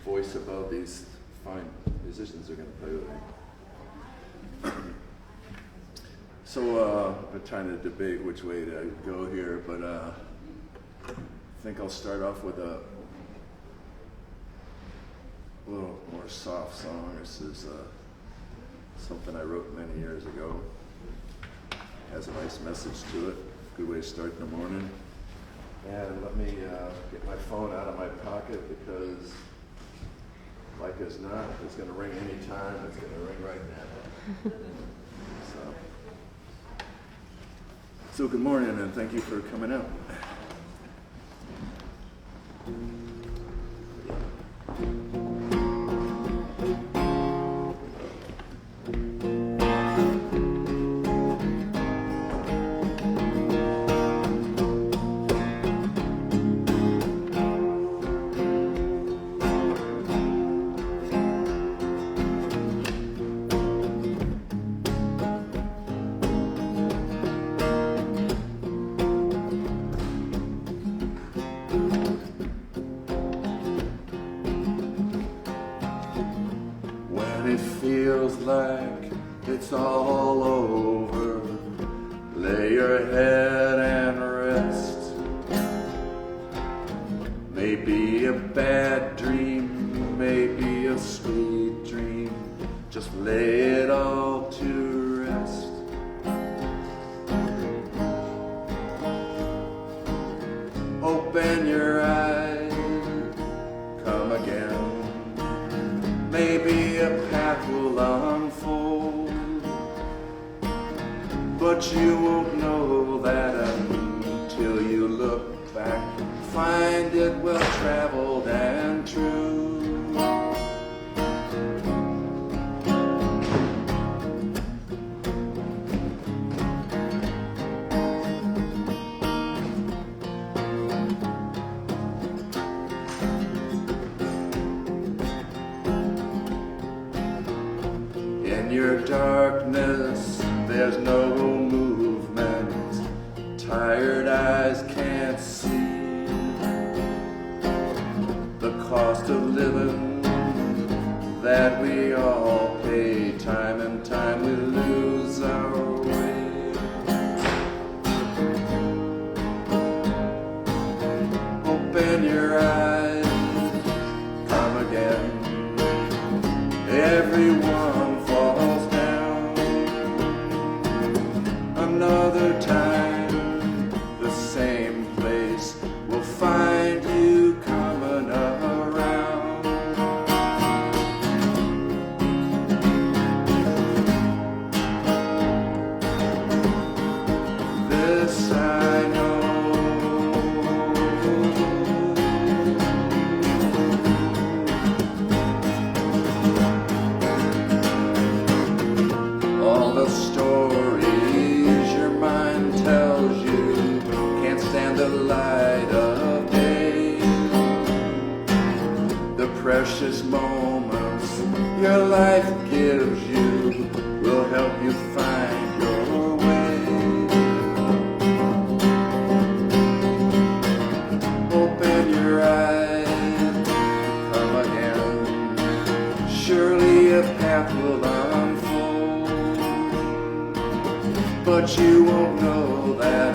voice above these fine musicians are going to play with me. So I've been trying to debate which way to go here, but I think I'll start off with a little more soft song. This is something I wrote many years ago. Has a nice message to it. Good way to start in the morning. And let me get my phone out of my pocket because, like as not, it's going to ring any time. It's going to ring right now. So good morning, and thank you for coming out. Feels like it's all over. Lay your head and rest. Maybe a bad dream, maybe a sweet dream. Just lay it all to rest. Open your eyes, come again. Maybe a path will unfold, but you won't know that until you look back. Find it well traveled and true. In your darkness, there's no movement. Tired eyes can't see the cost of living that we all pay. Time and time we lose our way. Open your eyes, come again. Everyone falls down. Another time, the same place will find you coming around. This I know. All the stories your mind tells you can't stand the light of day. The precious moments your life gives you will help you find your way. Open your eyes, come again. Surely a path will unfold, but you won't know that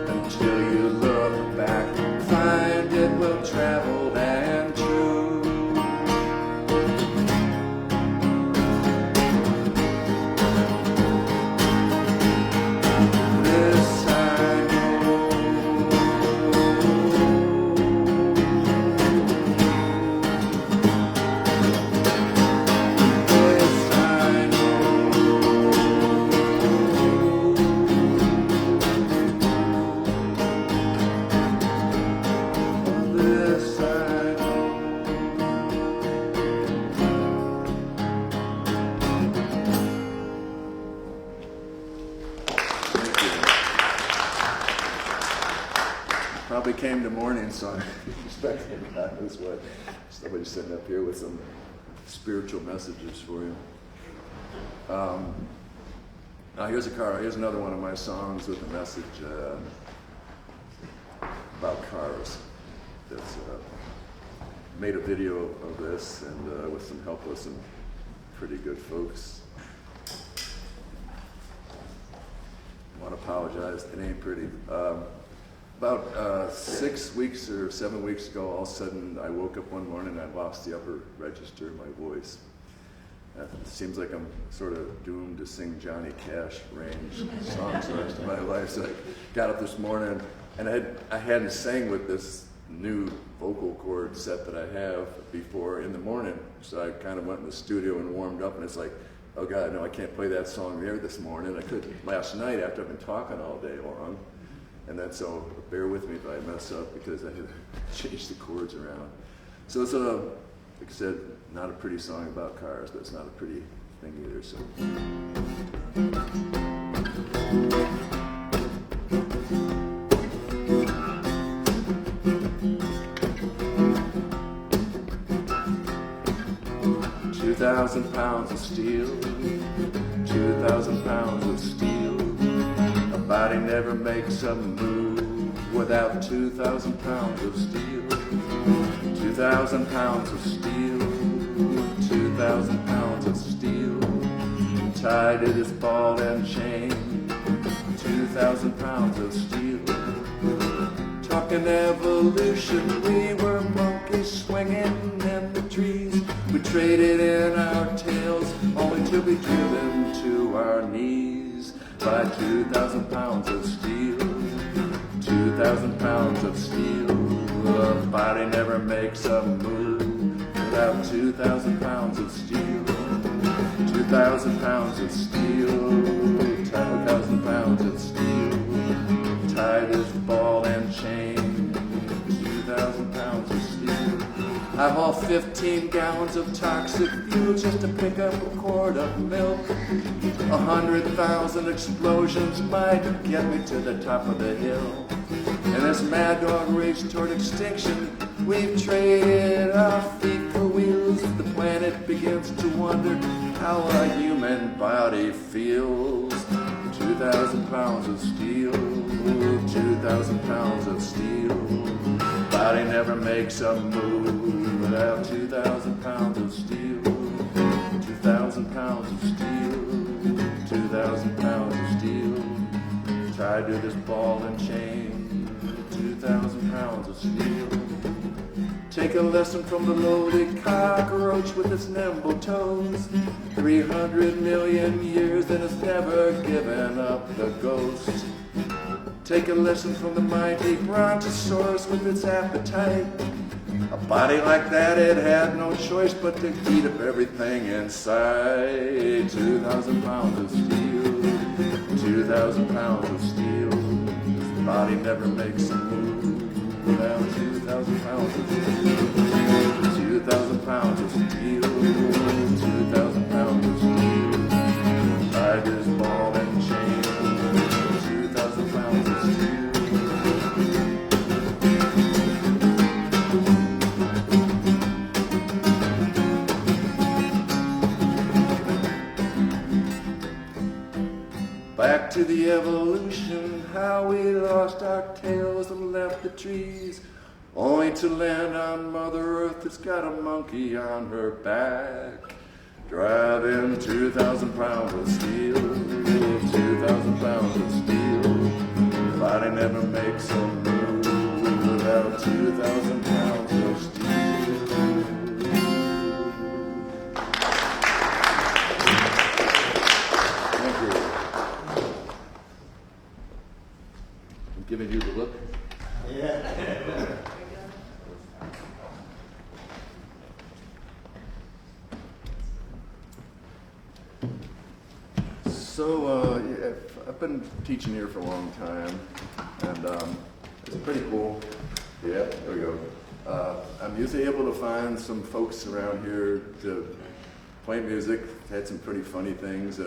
until you look back. Find it well traveled and true. This I know. This I know. This I know. Thank you. Probably came to Morningsong expecting that was what somebody sitting up here with some spiritual messages for you. Now here's another one of my songs with a message about cars. That's made a video of this, and with some help with some pretty good folks. I want to apologize, it ain't pretty. About 6 weeks or 7 weeks ago, all of a sudden I woke up one morning and I lost the upper register of my voice. It seems like I'm sort of doomed to sing Johnny Cash range songs the rest of my life. So I got up this morning and I hadn't sang with this new vocal cord set that I have before in the morning. So I kind of went in the studio and warmed up, and it's like, oh God, no, I can't play that song there this morning. I could last night after I've been talking all day long. And then so bear with me if I mess up because I had to change the chords around. So it's like I said, not a pretty song about cars, but it's not a pretty thing either. So. 2,000 pounds of steel, 2,000 pounds of steel. A body never makes a move without 2,000 pounds of steel. 2,000 pounds of steel, 2,000 pounds of steel. Tied to this ball and chain, 2,000 pounds of steel. Talking evolution, we were monkeys swinging in the trees. We traded in our tails, only to be driven to our knees by 2,000 pounds of steel, 2,000 pounds of steel. A body never makes a move without 2,000 pounds of steel, 2,000 pounds of steel, 2,000 pounds of steel. Tied as ball and chain, 2,000 pounds of steel. I haul 15 gallons of toxic fuel just to pick up a quart of milk. 100,000 explosions might get me to the top of the hill. And this mad dog race toward extinction, we've traded our feet for wheels. The planet begins to wonder how a human body feels. 2,000 pounds of steel, 2,000 pounds of steel. Body never makes a move without 2,000 pounds of steel, 2,000 pounds of steel, 2,000 pounds of steel. Tied to this ball and chain, 2,000 pounds of steel. Take a lesson from the lowly cockroach with its nimble toes. 300 million years and it's never given up the ghost. Take a lesson from the mighty brontosaurus with its appetite. A body like that, it had no choice but to eat up everything inside. 2,000 pounds of steel, 2,000 pounds of steel. This body never makes a move without 2,000 pounds of steel, 2,000 pounds of steel, 2,000 pounds of steel. Tied this ball and chain, 2,000 pounds of steel. Back to the evolution, how we lost our tails and left the trees, only to land on Mother Earth that's got a monkey on her back, driving 2,000 pounds of steel, 2,000 pounds of steel. Body never makes a move without 2,000 pounds of steel. Giving you the look? Yeah. So, yeah, I've been teaching here for a long time, and it's pretty cool. Yeah, there we go. I'm usually able to find some folks around here to play music. Had some pretty funny things.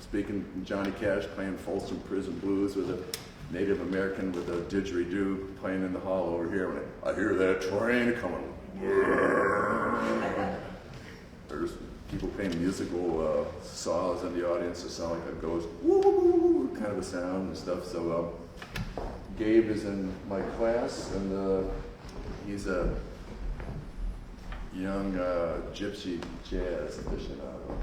Speaking Johnny Cash playing Folsom Prison Blues with a Native American with a didgeridoo playing in the hall over here. When I hear that train coming. There's people playing musical saws in the audience that sound like a ghost, woo, kind of a sound and stuff. So Gabe is in my class, and he's young gypsy jazz aficionado.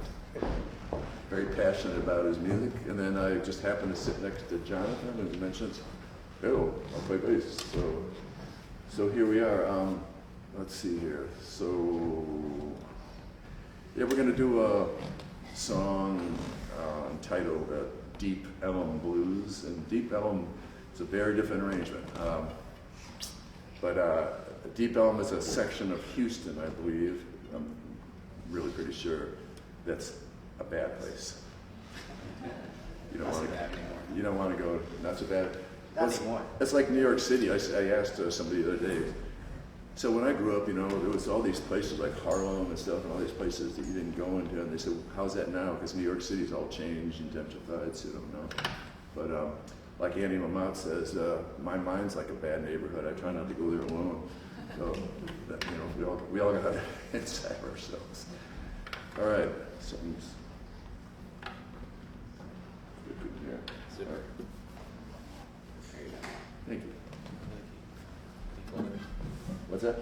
Very passionate about his music, and then I just happened to sit next to Jonathan, and he mentions, "Oh, I'll play bass." So here we are. Let's see here. So yeah, we're gonna do a song entitled "Deep Ellum Blues," and Deep Ellum is a very different arrangement. But Deep Ellum is a section of Houston, I believe. I'm really pretty sure that's a bad place. You don't want to go. Not so bad. It's like New York City. I asked somebody the other day. So when I grew up, there was all these places like Harlem and stuff, and all these places that you didn't go into. And they said, "How's that now?" Because New York City's all changed and gentrified, so you don't know. But like Andy Lamont says, my mind's like a bad neighborhood. I try not to go there alone. So we all got it inside ourselves. All right, something's good here. Super. All right. There you go. Thank you. Thank you. What's that?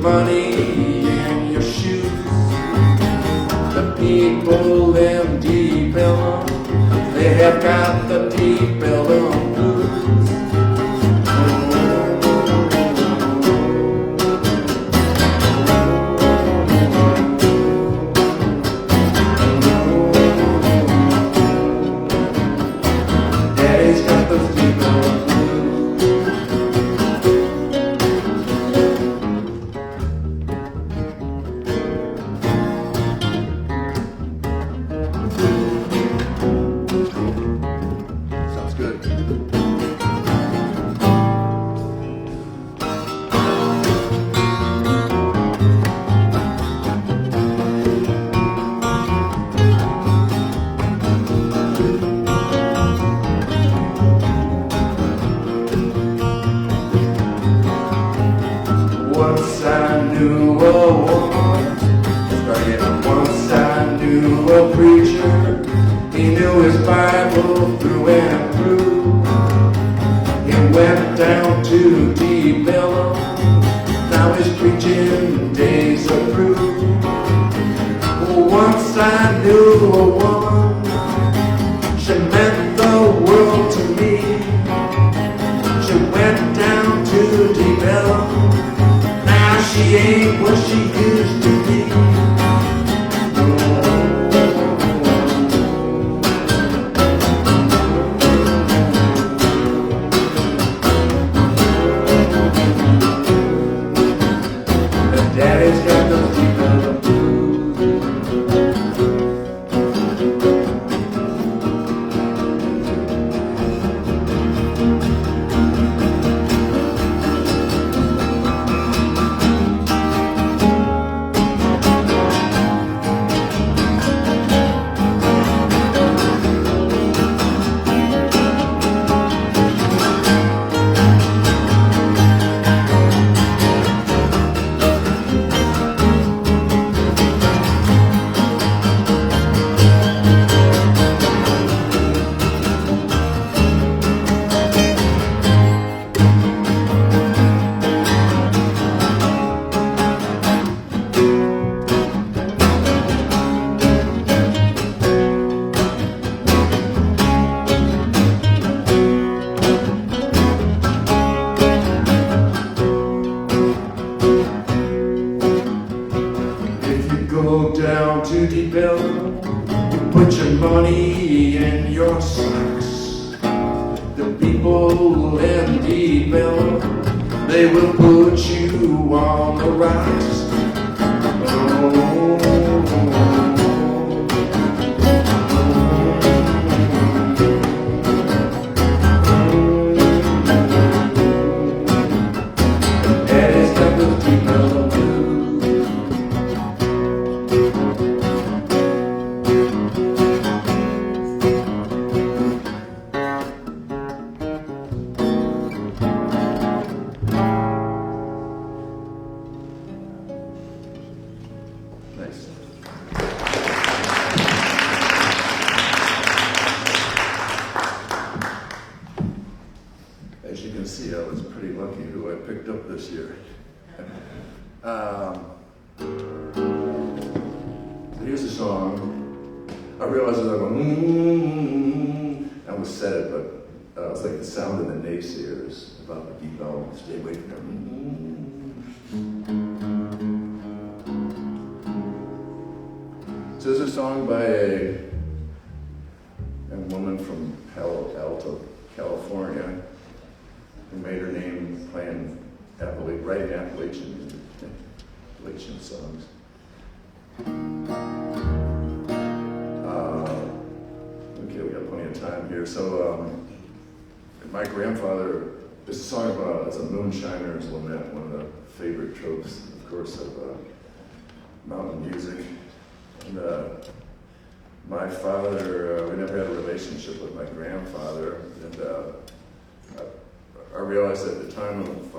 Money in your shoes. The people in Deep Ellum, they have got the Deep Ellum blues. Daddy's got those Deep Ellum blues. Once I knew a woman, once I knew a preacher. He knew his Bible through and through. He went down to Deep Ellum, now his preaching days are through. Once I knew a woman, she meant the world to me. She went down to Deep Ellum, she ain't what she used to be. And Daddy's got those Deep Ellum blues. Down to Deep Ellum, you put your money in your socks. The people in Deep Ellum, they will put you on the rocks. can see, I was pretty lucky who I picked up this year. Here's a song. I realized as I go, I almost said it, but it's like the sound of the naysayers about the deep bell. Stay away from them. So this is a song by a woman from Palo Alto, California, who made her name playing writing Appalachian songs. Okay, we got plenty of time here. So, my grandfather, this song about it's a moonshiner's lament, one of the favorite tropes, of course, of mountain music. And my father, we never had a relationship with my grandfather, and I realized at the time of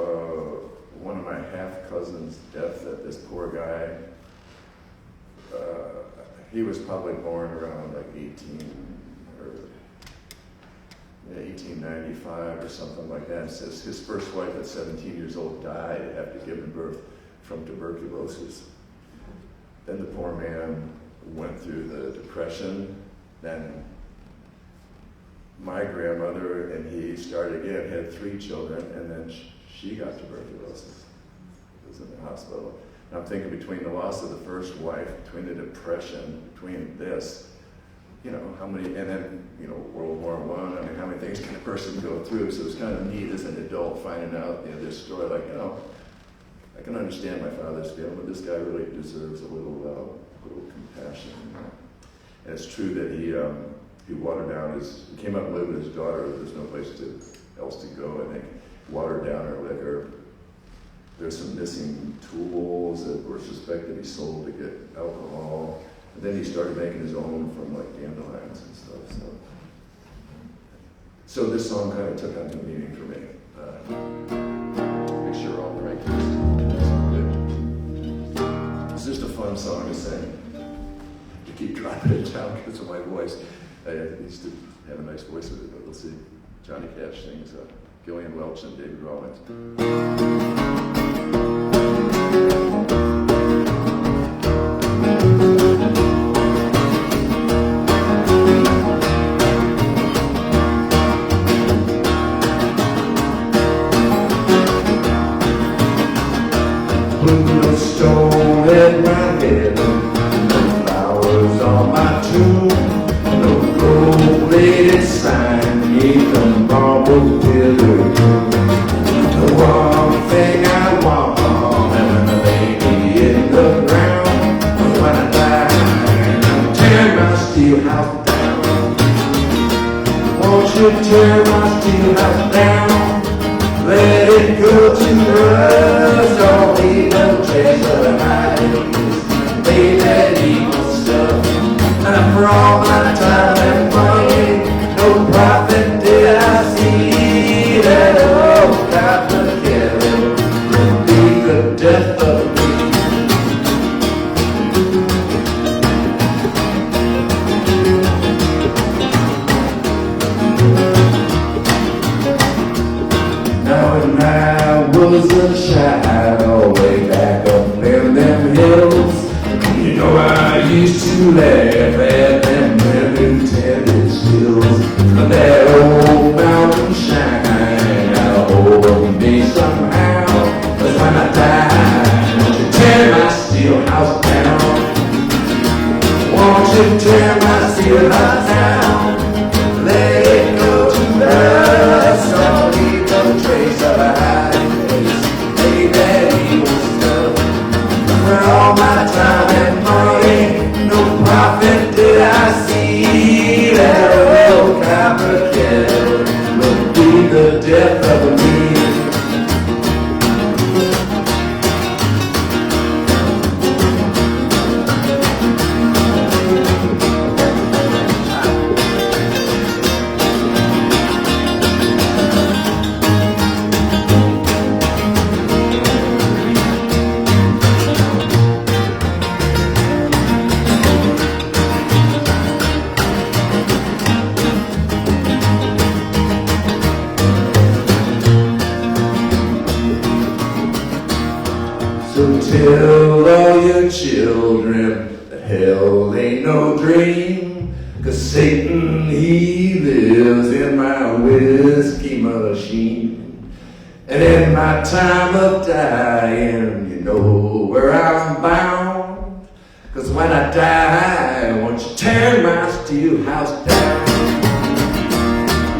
one of my half-cousins' death that this poor guy, he was probably born around like 1895 or something like that. It says his first wife at 17 years old died after giving birth from tuberculosis. Then the poor man went through the Depression. Then my grandmother and he started again, had 3 children, and then she got tuberculosis. She was in the hospital. And I'm thinking between the loss of the first wife, between the Depression, between this, how many, and then, World War I, I mean, how many things can a person go through? So it's kind of neat as an adult finding out, this story, like, I can understand my father's feeling, but this guy really deserves a little compassion. And it's true that he watered down he came up and lived with his daughter. There's no place else to go, I think. Watered down her liquor. There's some missing tools that were suspected he sold to get alcohol. And then he started making his own from like dandelions and stuff. So this song kind of took on new meaning for me. Make sure we're all in the right place. It's just a fun song to sing. To keep dropping it down because of my voice. I used to have a nice voice with it, but we'll see. Johnny Cash sings Gillian Welch and David Rawlings. Put no stone at my head, no flowers on my tomb, no gold-plated sign neath the marble pillar. The one thing I want, and a lady in the ground, was when I die, I'll tear my steel house down. Won't you tear my steel house down? Let it go to us, don't leave no trace of the hiding. Leave that evil stuff, and for all my time and money, no profit did I see. That old copper kettle will be the death of me. Now when I was a child, way back up in them hills, I used to laugh at them unintended skills. And that old mountain shine got hold of me somehow. But when I die, won't you tear my steel house down? Won't you tear my steel house down? Let it go to dust, don't leave no trace of a hiding place. Lay that evil stuff for all my time and money. No profit did I see. That old copper kettle will be the death of me. tell all your children that hell ain't no dream, 'cause Satan, he lives in my whiskey machine. And in my time of dying, you know where I'm bound, 'cause when I die, won't you tear my steel house down?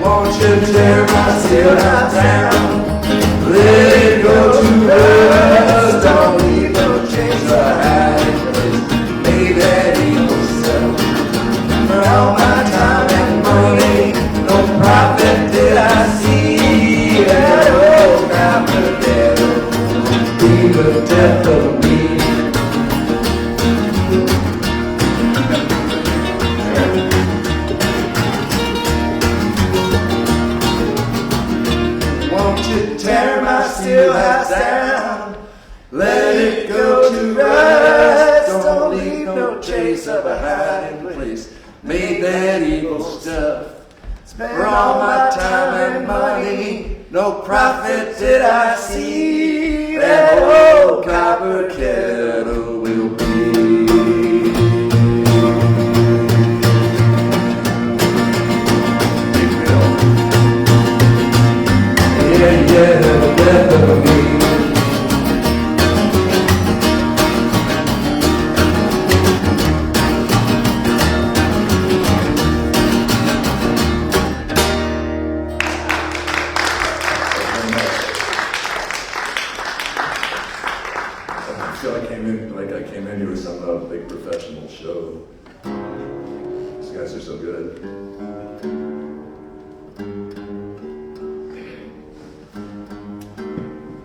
Won't you tear my steel house down? Let it go to rust, don't leave no chains or hiding place. May that evil sell. For all my time and money, no profit did I see. That old copper devil, be the death of me. Tear my steel house down, let it go to rust. Don't leave no trace of a hiding place. Made that evil stuff. For all my time and money, no profit did I see. That old copper kettle will be. Yeah, the death of me. I feel I came in here with some big professional show. These guys are so good.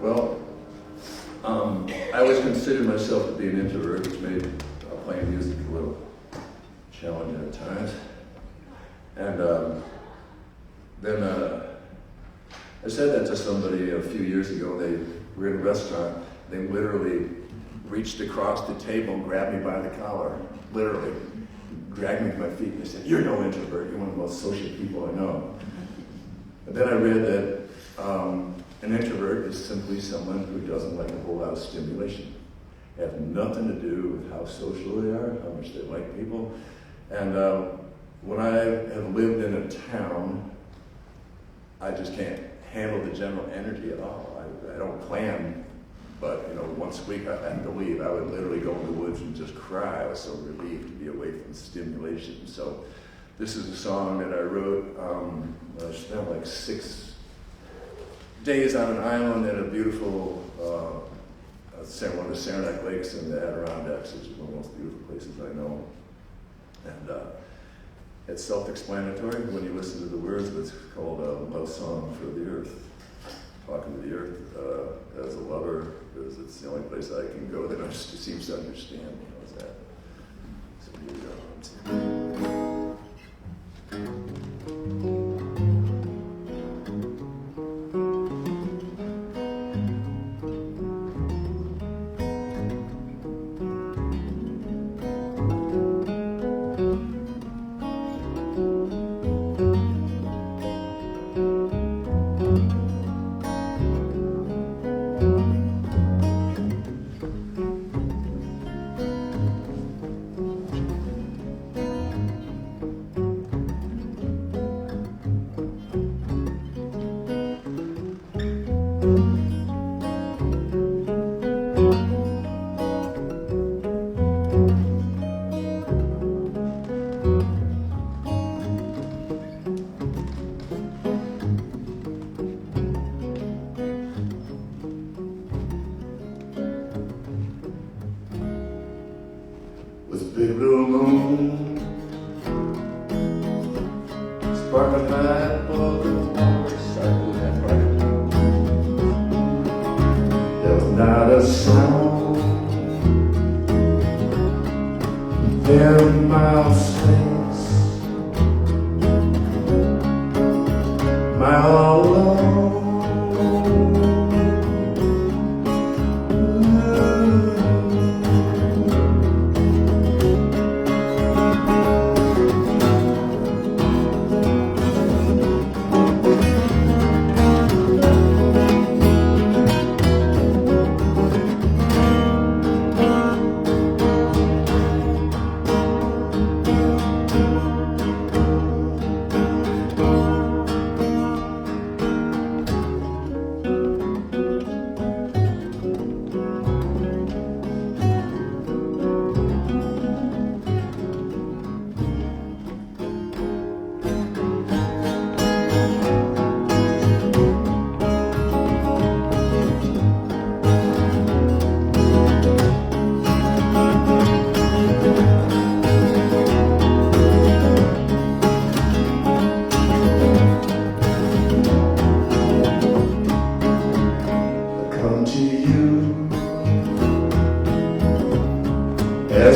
Well, I always considered myself to be an introvert, which made playing music a little challenging at times. And then I said that to somebody a few years ago. They were in a restaurant. They literally reached across the table, grabbed me by the collar, literally dragged me to my feet, and they said, "You're no introvert. You're one of the most social people I know." But then I read that an introvert is simply someone who doesn't like a whole lot of stimulation. It has nothing to do with how social they are, how much they like people. And when I have lived in a town, I just can't handle the general energy at all. I don't plan, but once a week I have to leave. I would literally go in the woods and just cry. I was so relieved to be away from stimulation. So this is a song that I wrote. I spent like 6 days on an island at a beautiful, one of the Saranac Lakes in the Adirondacks, which is one of the most beautiful places I know. And it's self-explanatory when you listen to the words, but it's called a love song for the earth. Talking to the earth as a lover, because it's the only place I can go that seems to understand me. How's that? So here we go. Big blue moon, sparkling high above the motorcycle and right. There was not a sound. Their mouth sings, my all alone.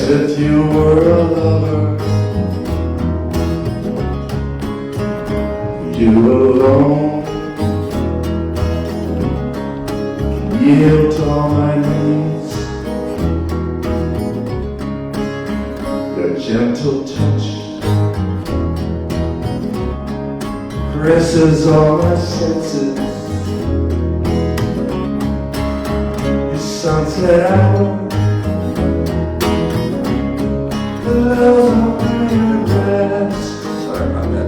as if you were a lover. You alone can yield to all my needs. Your gentle touch caresses all my senses. Your sunset hour, the love of your rest. Sorry about that.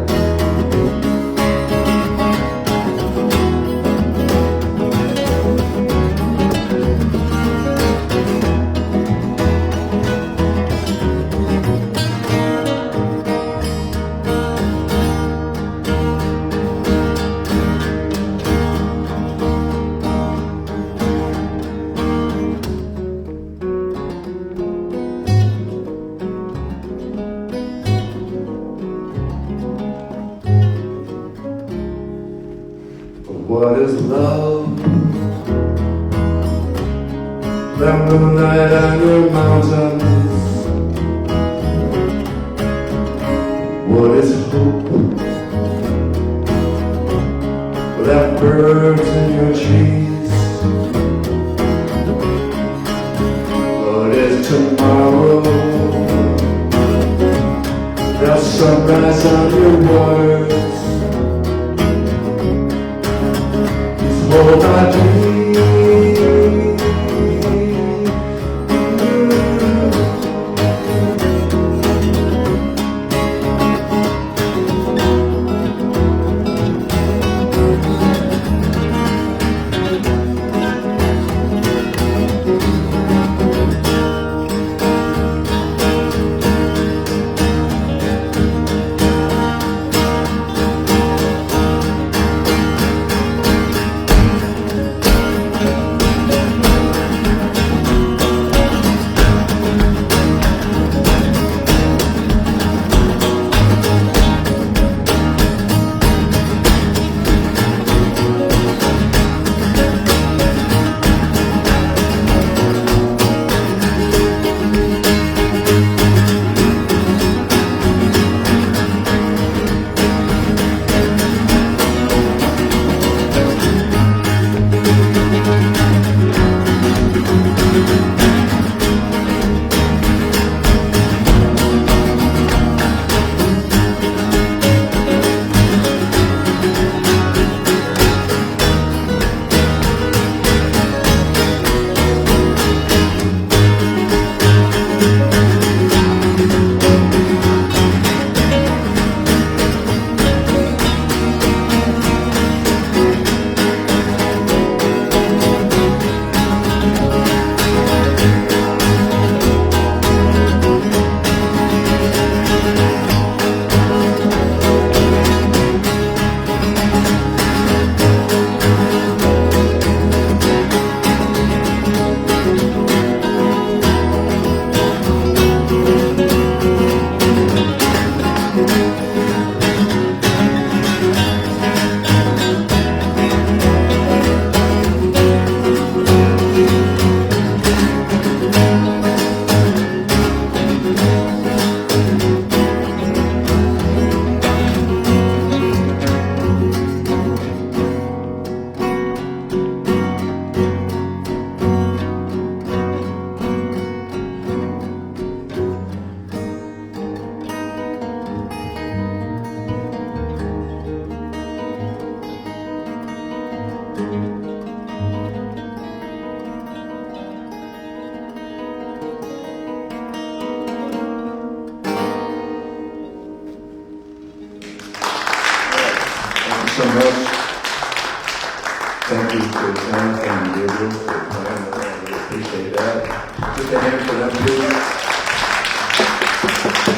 What is love? The moonlight on your mountains. What is hope? Without birds in your trees. What is tomorrow? The sunrise on your waters. Hold my dream. So much. Thank you for your time. Thank you, Gabriel, for playing. I really appreciate that. Just a hand for them, please.